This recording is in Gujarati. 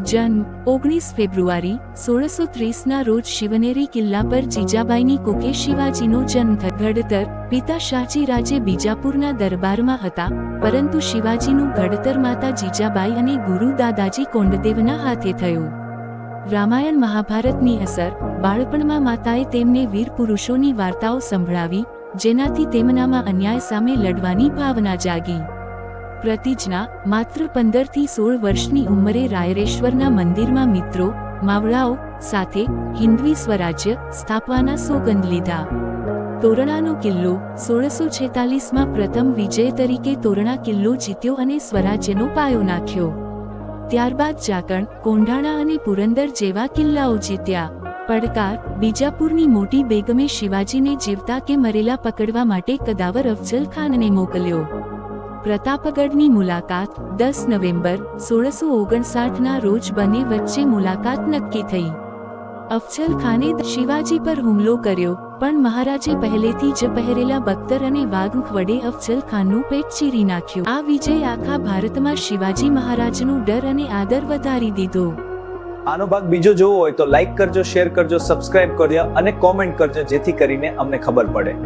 જન્મ 19 ફેબ્રુઆરી 1630ના રોજ શિવનેરી કિલ્લા પર જીજાબાઈની કુકે શિવાજીનો જન્મ થયો. ઘડતર પિતા શાહજી રાજે બીજાપુરના દરબારમાં હતા, પરંતુ શિવાજીનું ઘડતર માતા જીજાબાઈ અને ગુરુ દાદાજી કોંડદેવના હાથે થયું. રામાયણ મહાભારતની અસર. બાળપણમાં માતાએ તેમને વીર પુરુષોની વાર્તાઓ સંભળાવી, જેનાથી તેમનામાં અન્યાય સામે લડવાની ભાવના જાગી. પ્રતિજ્ઞા. માત્ર 15 થી 16 વર્ષની ઉંમરે રાયરેશ્વરના મંદિરમાં મિત્રો, માવડાઓ સાથે હિન્દવી સ્વરાજ્ય સ્થાપવાના સોગંદ લીધા. તોરણાનો કિલ્લો. 1646માં પ્રથમ વિજય તરીકે તોરણા કિલ્લો જીત્યો અને સ્વરાજ્યનો પાયો નાખ્યો. ત્યારબાદ જાકણ, કોંઢાણા અને પુરંદર જેવા કિલ્લાઓ જીત્યા. પડકાર. બીજાપુરની મોટી બેગમે શિવાજીને જીવતા કે મરેલા પકડવા માટે કદાવર અફઝલ ખાનને મોકલ્યો. પ્રતાપગઢની મુલાકાત. 10 નવેમ્બર 1659ના રોજ બંને વચ્ચે મુલાકાત નક્કી થઈ. અફઝલ ખાને શિવાજી પર હુમલો કર્યો, પણ મહારાજે પહેલેથી જ પહેરેલા બખ્તર અને વાઘ વડે અફઝલ ખાનનું પેટ ચીરી નાખ્યું. આ વિજય આખા ભારતમાં શિવાજી મહારાજનો ડર અને આદર વધારી દીધો. આનો ભાગ બીજો જોવો હોય તો લાઈક કરજો, શેર કરજો, સબસ્ક્રાઇબ કરજો અને કોમેન્ટ કરજો, જેથી કરીને અમને ખબર પડે.